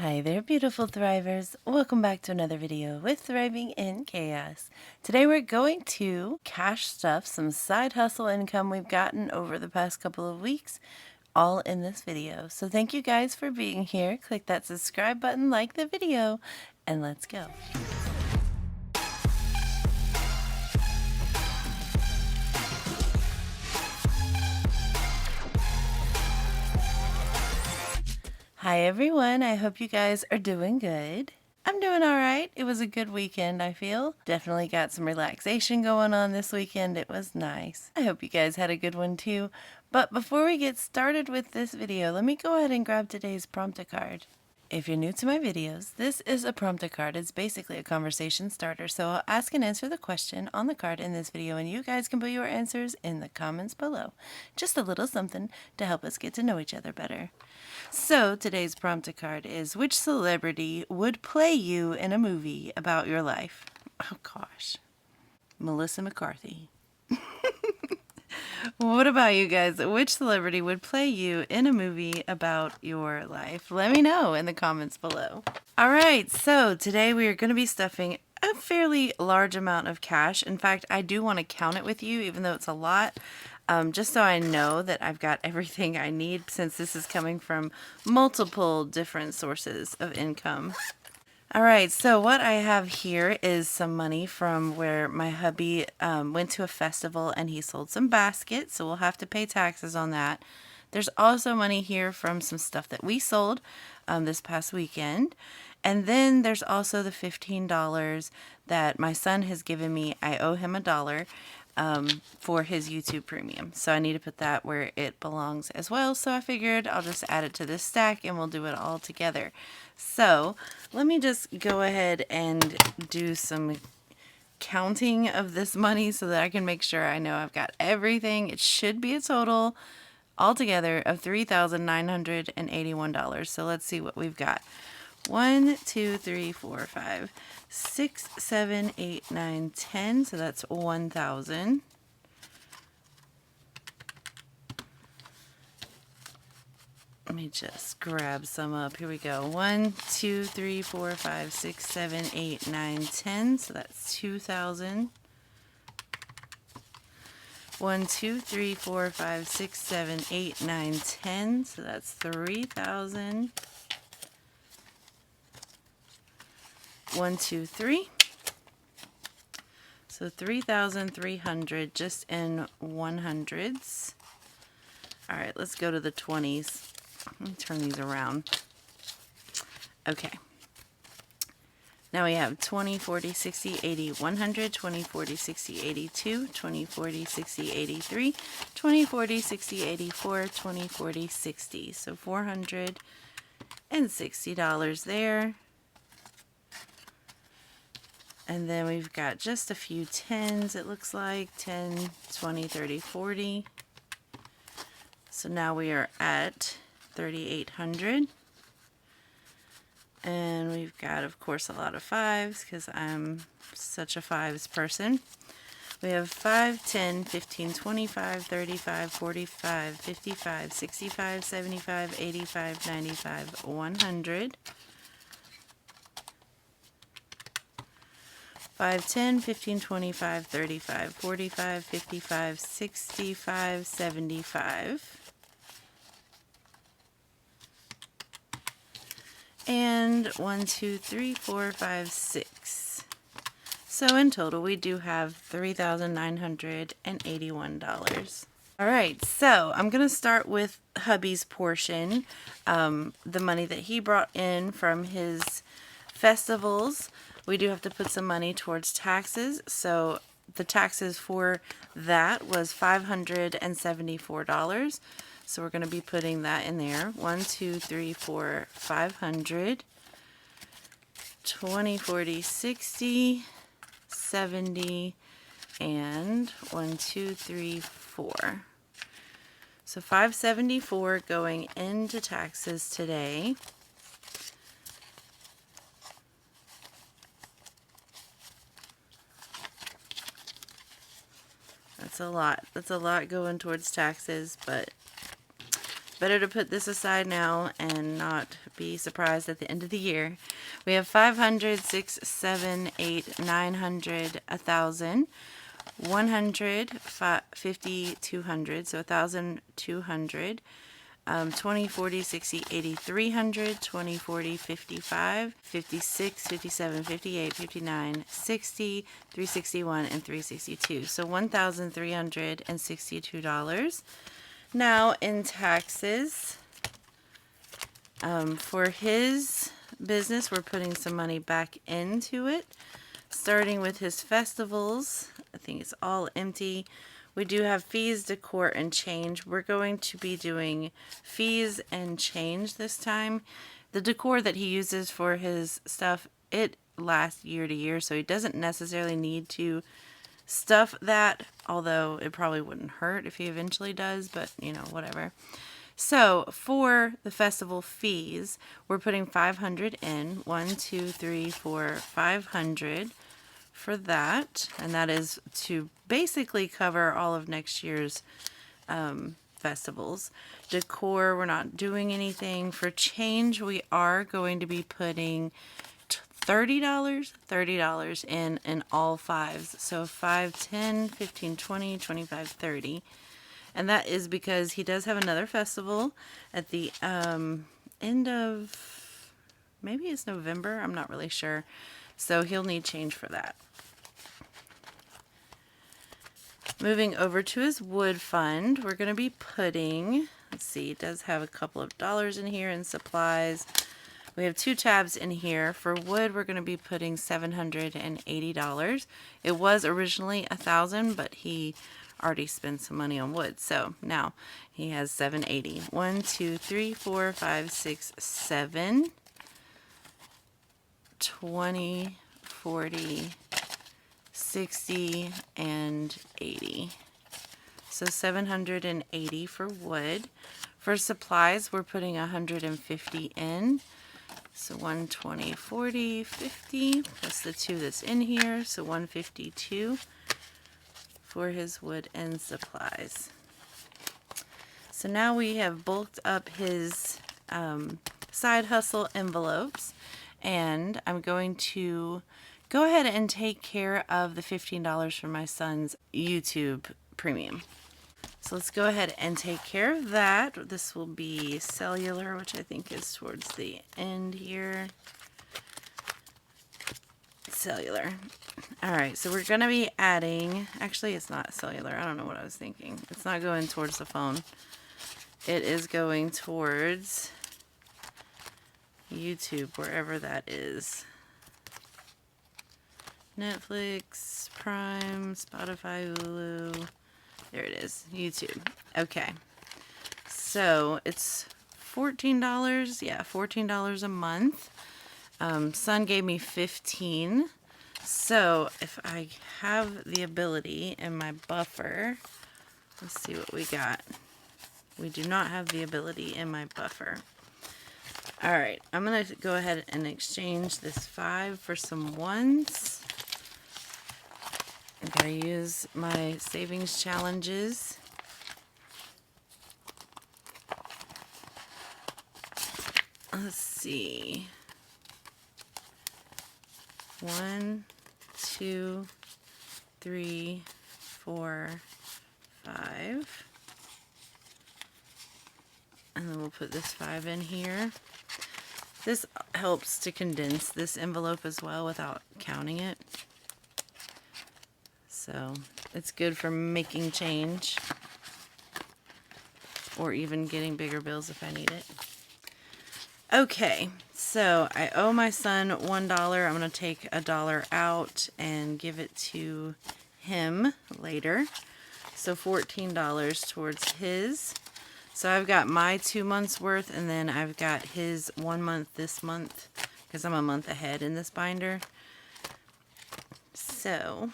Hi there, beautiful thrivers. Welcome back to another video with Thriving in Chaos. Today we're going to cash stuff some side hustle income we've gotten over the past couple of weeks, all in this video. So thank you guys for being here. Click that subscribe button, like the video, and let's go. Hi everyone, I hope you guys are doing good. I'm doing alright. It was a good weekend, I feel. Definitely got some relaxation going on this weekend. It was nice. I hope you guys had a good one too. But before we get started with this video, let me go ahead and grab today's prompter card. If you're new to my videos, this is a prompter card. It's basically a conversation starter, so I'll ask and answer the question on the card in this video, and you guys can put your answers in the comments below. Just a little something to help us get to know each other better. So today's prompter card is, which celebrity would play you in a movie about your life? Oh gosh, Melissa McCarthy. What about you guys? Which celebrity would play you in a movie about your life? Let me know in the comments below. All right, so today we are going to be stuffing a fairly large amount of cash. In fact, I do want to count it with you, even though it's a lot, just so I know that I've got everything I need, since this is coming from multiple different sources of income. All right, so what I have here is some money from where my hubby went to a festival and he sold some baskets, so we'll have to pay taxes on that. There's also money here from some stuff that we sold this past weekend. And then there's also the $15 that my son has given me. I owe him $1 for his YouTube premium. So I need to put that where it belongs as well. So I figured I'll just add it to this stack and we'll do it all together. So let me just go ahead and do some counting of this money so that I can make sure I know I've got everything. It should be a total altogether of $3,981. So let's see what we've got. 1, 2, 3, 4, 5, 6, 7, 8, 9, 10. So that's 1,000. Let me just grab some up. Here we go. 1, 2, 3, 4, 5, 6, 7, 8, 9, 10. So that's 2,000. 1, 2, 3, 4, 5, 6, 7, 8, 9, 10. So that's 3,000. 1, 2, 3. So 3,300 just in 100s. All right, let's go to the 20s. Let me turn these around. Okay. Now we have 20, 40, 60, 80, 100, 20, 40, 60, 82, 20, 40, 60, 83, 20, 40, 60, 84, 20, 40, 60. So $460 there. And then we've got just a few 10s, it looks like. 10, 20, 30, 40. So now we are at 3,800. And we've got, of course, a lot of 5s because I'm such a 5s person. We have 5, 10, 15, 25, 35, 45, 55, 65, 75, 85, 95, 100. 5, 10, 15, 25, 35, 45, 55, 65, 75. And 1, 2, 3, 4, 5, 6. So in total, we do have $3,981. All right, so I'm going to start with hubby's portion, the money that he brought in from his festivals. We do have to put some money towards taxes, so the taxes for that was $574. So we're going to be putting that in there. 1, 2, 3, 4, 500, 20, 40, 60, 70, and 1, 2, 3, 4. So $574 going into taxes today. That's a lot. That's a lot going towards taxes, but better to put this aside now and not be surprised at the end of the year. We have 500, 6, 7, 8, 900, 1,000, 100, 50, 200, so 1,200. 20, 40, 60, 80, 300, 20, 40, 55, 56, 57, 58, 59, 60, 361, and 362. So $1,362. Now in taxes, for his business, we're putting some money back into it. Starting with his festivals, I think it's all empty. We do have fees, decor, and change. We're going to be doing fees and change this time. The decor that he uses for his stuff, it lasts year to year, so he doesn't necessarily need to stuff that, although it probably wouldn't hurt if he eventually does, but you know, whatever. So for the festival fees, we're putting 500 in. 1, 2, 3, 4, 500 for that, and that is to basically cover all of next year's festivals. Decor, we're not doing anything. For change, we are going to be putting $30 in all fives. So 5, 10, 15, 20, 25, 30. And that is because he does have another festival at the end of, maybe it's November, I'm not really sure. So he'll need change for that. Moving over to his wood fund, we're going to be putting, let's see, it does have a couple of dollars in here in supplies. We have 2 tabs in here. For wood, we're going to be putting $780. It was originally $1,000, but he already spent some money on wood. So now he has $780. 1, 2, 3, 4, 5, 6, 7, 20, 40, 60, and 80. So 780 for wood. For supplies, we're putting 150 in. So 120, 40, 50, plus the 2 that's in here, so 152 for his wood and supplies. So now we have bulked up his side hustle envelopes, and I'm going to go ahead and take care of the $15 for my son's YouTube premium. So let's go ahead and take care of that. This will be cellular, which I think is towards the end here. Cellular. All right, so we're going to be adding, actually it's not cellular. I don't know what I was thinking. It's not going towards the phone. It is going towards YouTube, wherever that is. Netflix, Prime, Spotify, Hulu. There it is, YouTube. Okay, so it's $14. Yeah, $14 a month. Son gave me 15. So if I have the ability in my buffer, let's see what we got. We do not have the ability in my buffer. All right, I'm gonna go ahead and exchange this 5 for some 1s. I gotta use my savings challenges. Let's see. 1, 2, 3, 4, 5. And then we'll put this 5 in here. This helps to condense this envelope as well without counting it. So it's good for making change or even getting bigger bills if I need it. Okay, so I owe my son $1. I'm going to take $1 out and give it to him later. So $14 towards his. So I've got my 2 months worth, and then I've got his 1 month this month because I'm a month ahead in this binder. So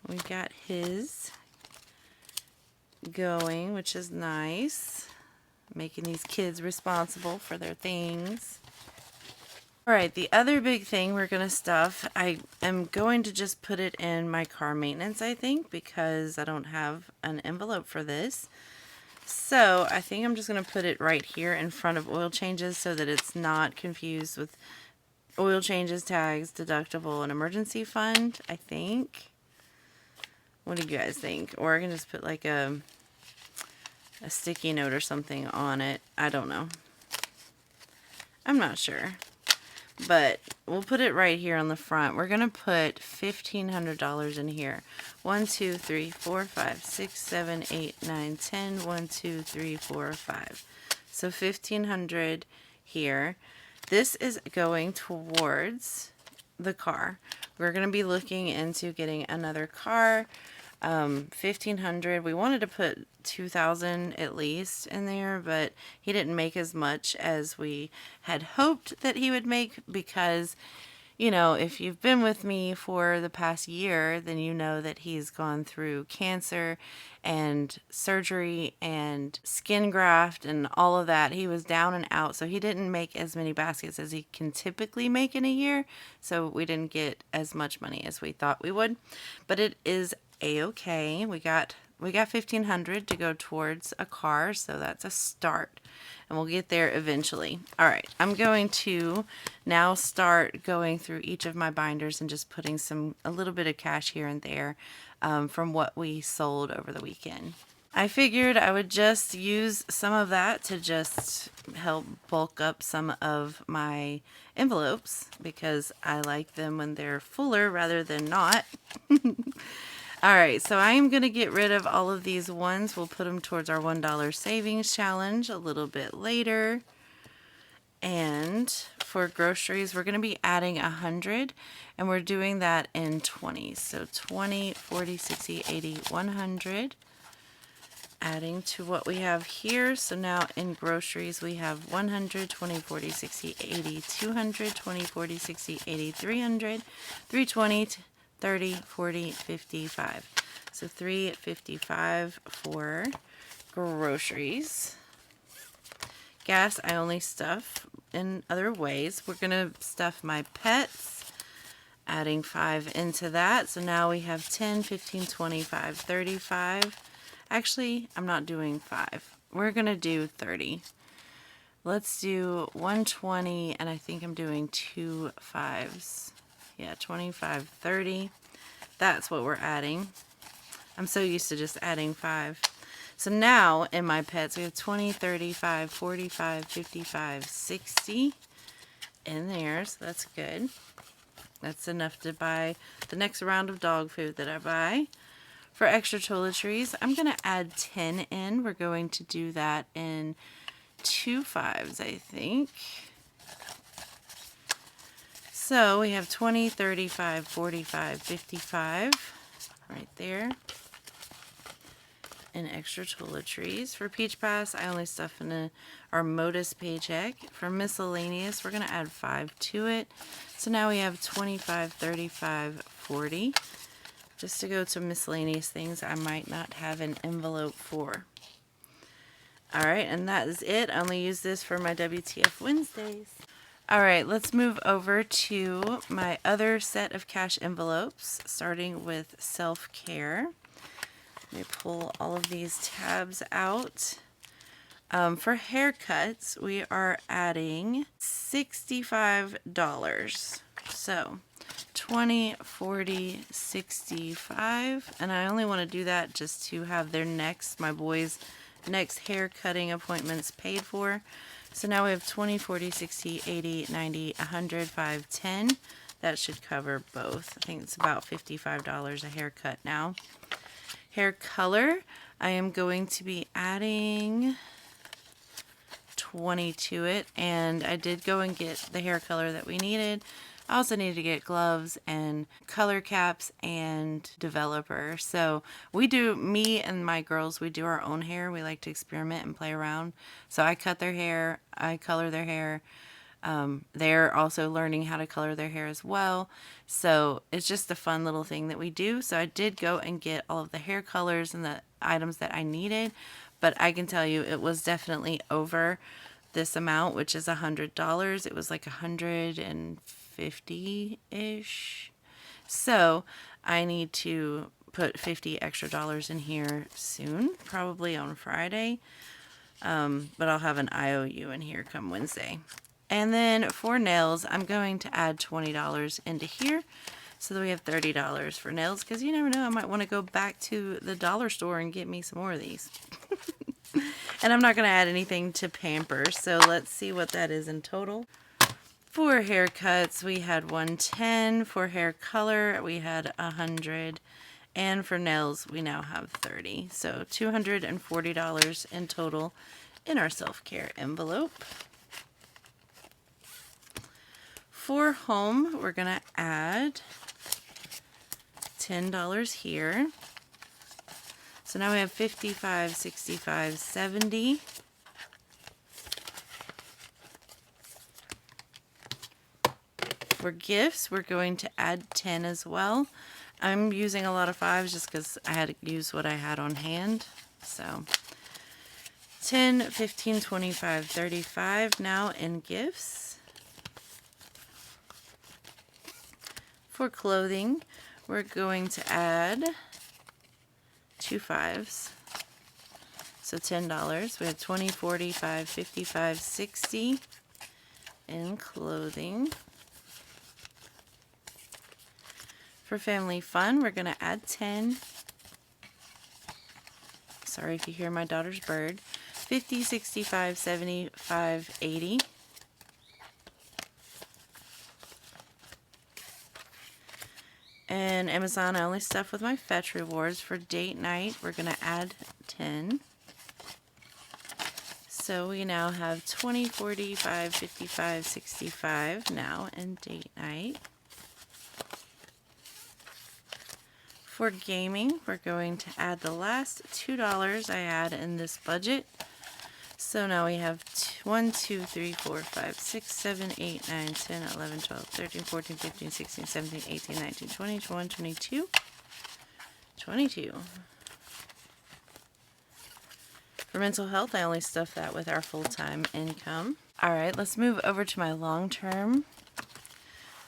we've got his going, which is nice. Making these kids responsible for their things. Alright, the other big thing we're going to stuff, I am going to just put it in my car maintenance, I think, because I don't have an envelope for this. So I think I'm just going to put it right here in front of oil changes so that it's not confused with oil changes, tags, deductible, and emergency fund, I think. What do you guys think? Or I can just put like a sticky note or something on it. I don't know. I'm not sure. But we'll put it right here on the front. We're going to put $1,500 in here. 1, 2, 3, 4, 5, 6, 7, 8, 9, 10. 1, 2, 3, 4, 5. So $1,500 here. This is going towards the car. We're going to be looking into getting another car. 1,500. We wanted to put 2,000 at least in there, but he didn't make as much as we had hoped that he would make because, you know, if you've been with me for the past year, then you know that he's gone through cancer and surgery and skin graft and all of that. He was down and out, so he didn't make as many baskets as he can typically make in a year, so we didn't get as much money as we thought we would. But it is a-okay. We got 1,500 to go towards a car, so that's a start, and we'll get there eventually. All right, I'm going to now start going through each of my binders and just putting a little bit of cash here and there from what we sold over the weekend. I figured I would just use some of that to just help bulk up some of my envelopes because I like them when they're fuller rather than not. All right, so I am going to get rid of all of these ones. We'll put them towards our $1 savings challenge a little bit later. And for groceries, we're going to be adding 100, and we're doing that in 20s. So 20, 40, 60, 80, 100. Adding to what we have here. So now in groceries, we have 100, 20, 40, 60, 80, 200, 20, 40, 60, 80, 300, 320, 30, 40, 55. So $3.55 for groceries. Gas, I only stuff in other ways. We're going to stuff my pets, adding 5 into that. So now we have 10, 15, 25, 35. Actually, I'm not doing 5. We're going to do 30. Let's do 120, and I think I'm doing 2 5s. Yeah, 25, 30. That's what we're adding. I'm so used to just adding 5. So now in my pets, we have 20, 35, 45, 55, 60 in there. So that's good. That's enough to buy the next round of dog food that I buy. For extra toiletries, I'm going to add 10 in. We're going to do that in 2 5s, I think. So we have 20, 35, 45, 55 right there. And extra toiletries. For Peach Pass, I only stuff in our Modus paycheck. For miscellaneous, we're going to add 5 to it. So now we have 25, 35, 40. Just to go to miscellaneous things I might not have an envelope for. Alright, and that is it. I only use this for my WTF Wednesdays. Alright, let's move over to my other set of cash envelopes, starting with self-care. Let me pull all of these tabs out. For haircuts, we are adding $65. So 20, 40, 65, and I only want to do that just to have my boys' next hair cutting appointments paid for. So now we have 20, 40, 60, 80, 90, 100, 5, 10. That should cover both. I think it's about $55 a haircut now. Hair color, I am going to be adding 20 to it, and I did go and get the hair color that we needed. I also needed to get gloves and color caps and developer. So me and my girls, we do our own hair. We like to experiment and play around. So I cut their hair, I color their hair. They're also learning how to color their hair as well. So it's just a fun little thing that we do. So I did go and get all of the hair colors and the items that I needed. But I can tell you it was definitely over this amount, which is $100. It was like 150-ish. So I need to put $50 extra in here soon, probably on Friday. But I'll have an IOU in here come Wednesday. And then for nails, I'm going to add $20 into here so that we have $30 for nails, because you never know, I might want to go back to the dollar store and get me some more of these. And I'm not going to add anything to Pampers, so let's see what that is in total. For haircuts, we had 110. For hair color, we had 100. And for nails, we now have 30. So $240 in total in our self-care envelope. For home, we're going to add $10 here. So now we have 55, 65, 70. For gifts, we're going to add 10 as well. I'm using a lot of 5s just because I had to use what I had on hand. So 10, 15, 25, 35 now in gifts. For clothing, we're going to add 2 5s. So $10. We have 20, 45, 55, 60 in clothing. For family fun, we're going to add 10. Sorry if you hear my daughter's bird. 50, 65, 75, 80. And Amazon, I only stuff with my Fetch rewards. For date night, we're going to add 10. So we now have 20, 45, 55, 65 now in date night. For gaming, we're going to add the last $2 I had in this budget. So now we have 1, 2, 3, 4, 5, 6, 7, 8, 9, 10, 11, 12, 13, 14, 15, 16, 17, 18, 19, 20, 21, 22, 22. For mental health, I only stuff that with our full-time income. All right, let's move over to my long-term.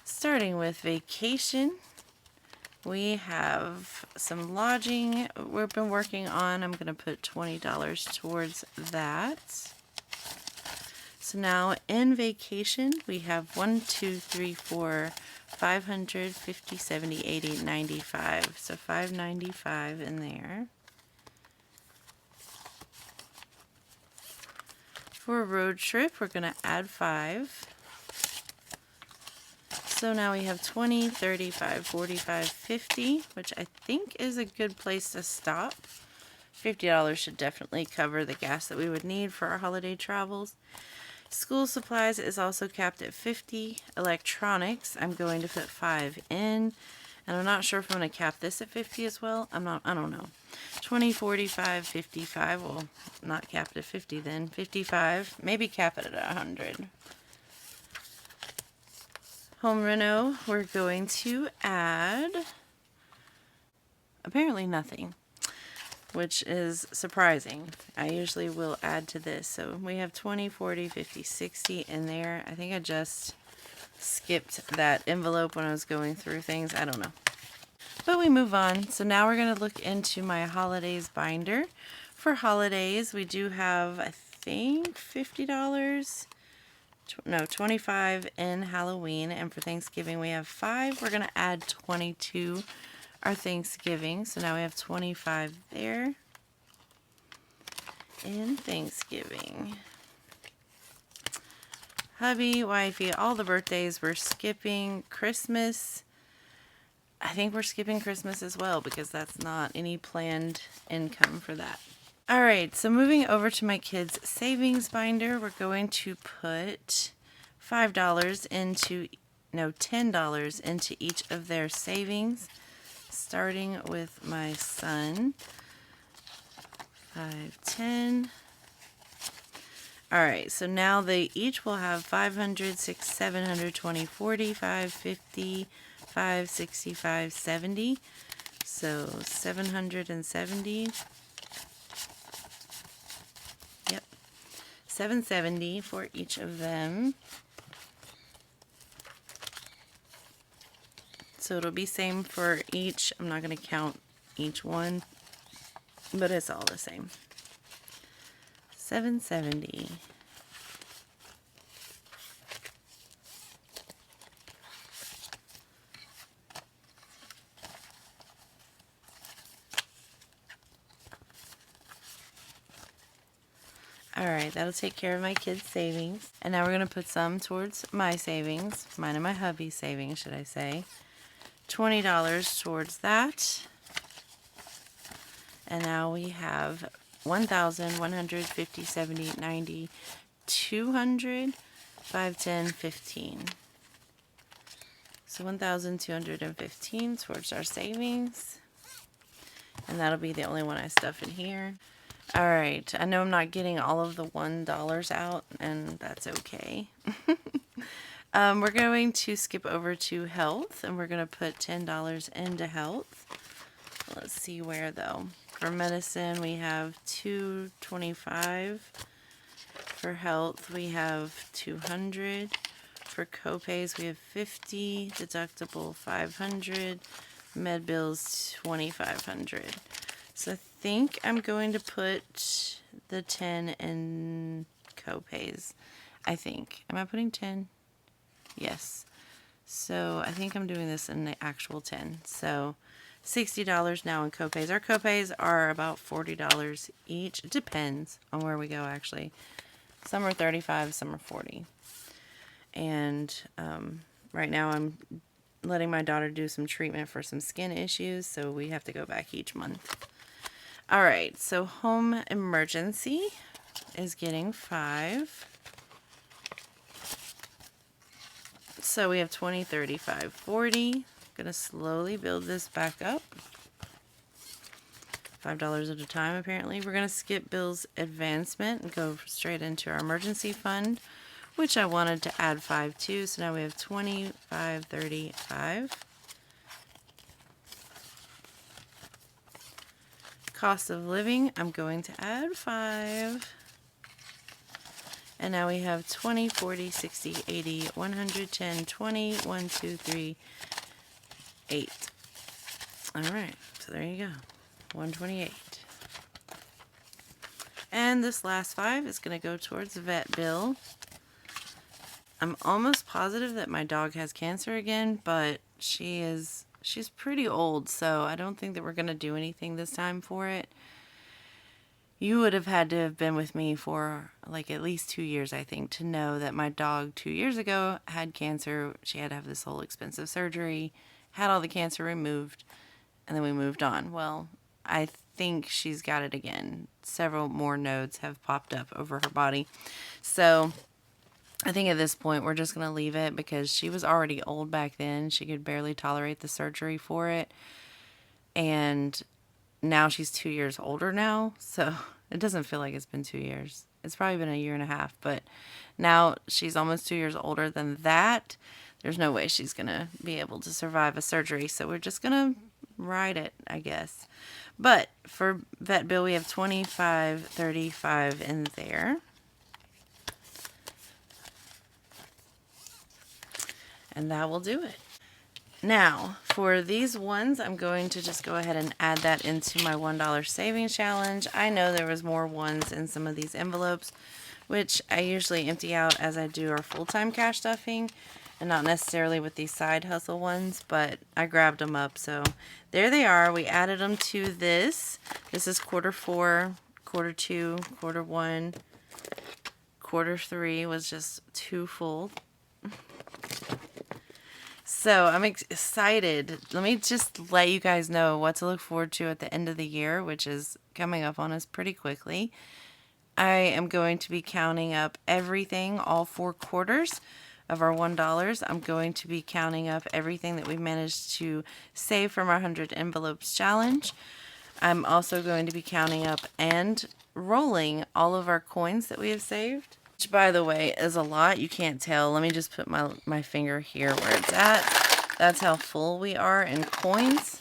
Starting with vacation, we have some lodging we've been working on. I'm going to put $20 towards that. So now in vacation, we have 1, 2, 3, 4, 500, 50, 70, 80, 95. So $595 in there. For a road trip, we're going to add 5. So now we have 20, 35, 45, 50, which I think is a good place to stop. $50 should definitely cover the gas that we would need for our holiday travels. School supplies is also capped at 50. Electronics, I'm going to put 5 in. And I'm not sure if I'm going to cap this at 50 as well. I don't know. 20, 45, 55. Well, not capped at 50 then. 55. Maybe cap it at 100. Home reno, we're going to add apparently nothing, which is surprising. I usually will add to this. So we have 20, 40, 50, 60 in there. I think I just skipped that envelope when I was going through things. I don't know. But we move on. So now we're going to look into my holidays binder. For holidays, we do have, I think, $50. No, 25 in Halloween. And for Thanksgiving, we have 5. We're going to add 22 our Thanksgiving. So now we have 25 there in Thanksgiving. Hubby, wifey, all the birthdays we're skipping. Christmas, I think we're skipping Christmas as well because that's not any planned income for that. All right, so moving over to my kids' savings binder, we're going to put $10 into each of their savings, starting with my son. 5, 10. All right, so now they each will have 500, 6, 700, 20, 45, 50, 5, 65, 70. So 770. Yep. 770 for each of them. So it'll be same for each. I'm not going to count each one, but it's all the same. $7.70. Alright, that'll take care of my kids' savings. And now we're going to put some towards my savings. Mine and my hubby's savings, should I say. $20 towards that. And now we have 1,000, 150, 70, 90, 200, 5, 10, 15. So 1,215 towards our savings. And that'll be the only one I stuff in here. Alright, I know I'm not getting all of the $1 out, and that's okay. We're going to skip over to health, and we're going to put $10 into health. Let's see where, though. For medicine, we have $225. For health, we have $200. For copays, we have $50. Deductible, $500. Med bills, $2,500. So I think I'm going to put the 10 in copays. I think. Am I putting 10? Yes. So I think I'm doing this in the actual 10. So $60 now in copays. Our copays are about $40 each. It depends on where we go, actually. Some are $35, some are $40. And right now I'm letting my daughter do some treatment for some skin issues, so we have to go back each month. Alright, so home emergency is getting 5. So we have 20, 35, 40. Gonna slowly build this back up. $5 at a time, apparently. We're gonna skip Bill's advancement and go straight into our emergency fund, which I wanted to add 5 to. So now we have 25, 35. Cost of living, I'm going to add 5. And now we have 20, 40, 60, 80, 110, 20, 1, 2, 3, 8. Alright, so there you go. 128. And this last 5 is going to go towards the vet bill. I'm almost positive that my dog has cancer again, but she's pretty old, so I don't think that we're going to do anything this time for it. You would have had to have been with me for like at least 2 years, I think, to know that my dog 2 years ago had cancer. She had to have this whole expensive surgery, had all the cancer removed, and then we moved on. Well, I think she's got it again. Several more nodes have popped up over her body. So I think at this point we're just going to leave it because she was already old back then. She could barely tolerate the surgery for it. And now she's 2 years older now, so it doesn't feel like it's been 2 years. It's probably been a year and a half, but now she's almost 2 years older than that. There's no way she's going to be able to survive a surgery, so we're just going to ride it, I guess. But for vet bill, we have 25, 35 in there. And that will do it. Now, for these ones, I'm going to just go ahead and add that into my $1 savings challenge. I know there was more ones in some of these envelopes, which I usually empty out as I do our full-time cash stuffing, and not necessarily with these side hustle ones, but I grabbed them up. So there they are. We added them to this. This is Q4, Q2, Q1, Q3 was just too full. So I'm excited. Let me just let you guys know what to look forward to at the end of the year, which is coming up on us pretty quickly. I am going to be counting up everything, all 4 quarters of our $1. I'm going to be counting up everything that we've managed to save from our 100 envelopes challenge. I'm also going to be counting up and rolling all of our coins that we have saved. Which, by the way, is a lot. You can't tell. Let me just put my finger here where it's at. That's how full we are in coins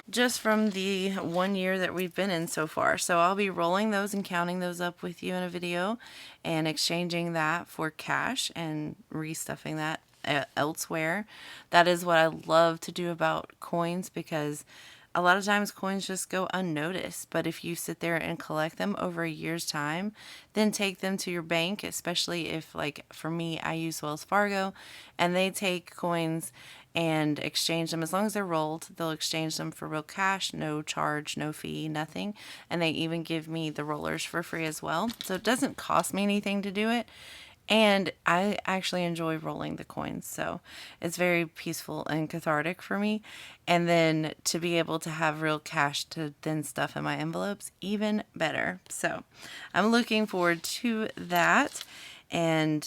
just from the 1 year that we've been in so far. So I'll be rolling those and counting those up with you in a video and exchanging that for cash and restuffing that elsewhere. That is what I love to do about coins, because a lot of times coins just go unnoticed, but if you sit there and collect them over a year's time, then take them to your bank, especially if, like for me, I use Wells Fargo, and they take coins and exchange them. As long as they're rolled, they'll exchange them for real cash, no charge, no fee, nothing. And they even give me the rollers for free as well. So it doesn't cost me anything to do it. And I actually enjoy rolling the coins. So it's very peaceful and cathartic for me. And then to be able to have real cash to then stuff in my envelopes, even better. So I'm looking forward to that. And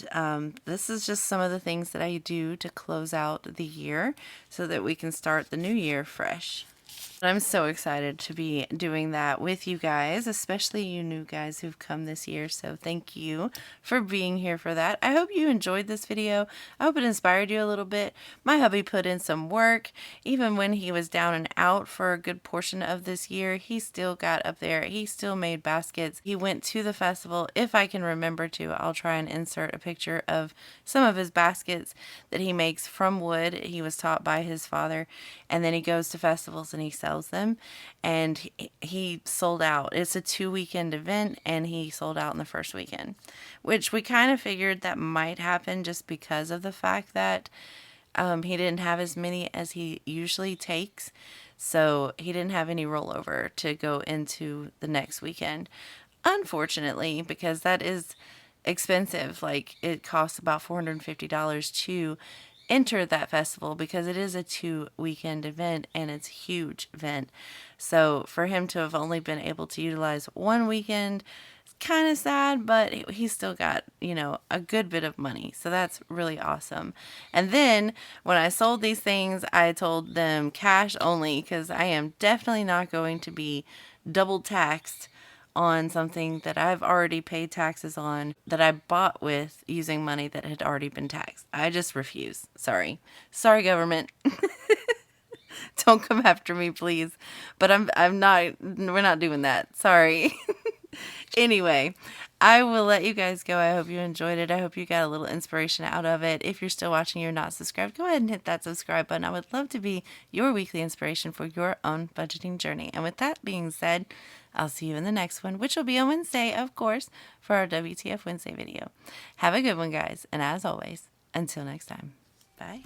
this is just some of the things that I do to close out the year so that we can start the new year fresh. I'm so excited to be doing that with you guys, especially you new guys who've come this year. So thank you for being here for that. I hope you enjoyed this video. I hope it inspired you a little bit. My hubby put in some work. Even when he was down and out for a good portion of this year, he still got up there. He still made baskets. He went to the festival. If I can remember to, I'll try and insert a picture of some of his baskets that he makes from wood. He was taught by his father, and then he goes to festivals and he sells them, and he sold out. It's a 2-weekend event, and he sold out in the first weekend, which we kind of figured that might happen just because of the fact that he didn't have as many as he usually takes, so he didn't have any rollover to go into the next weekend, unfortunately, because that is expensive. Like, it costs about $450 to enter that festival because it is a 2-weekend event and it's a huge event. So for him to have only been able to utilize 1 weekend, it's kind of sad, but he still got, a good bit of money. So that's really awesome. And then when I sold these things, I told them cash only because I am definitely not going to be double taxed on something that I've already paid taxes on, that I bought with using money that had already been taxed. I just refuse. Sorry. Sorry, government. Don't come after me, please. But we're not doing that. Sorry. Anyway, I will let you guys go. I hope you enjoyed it. I hope you got a little inspiration out of it. If you're still watching, you're not subscribed, go ahead and hit that subscribe button. I would love to be your weekly inspiration for your own budgeting journey. And with that being said, I'll see you in the next one, which will be on Wednesday, of course, for our WTF Wednesday video. Have a good one, guys. And as always, until next time, bye.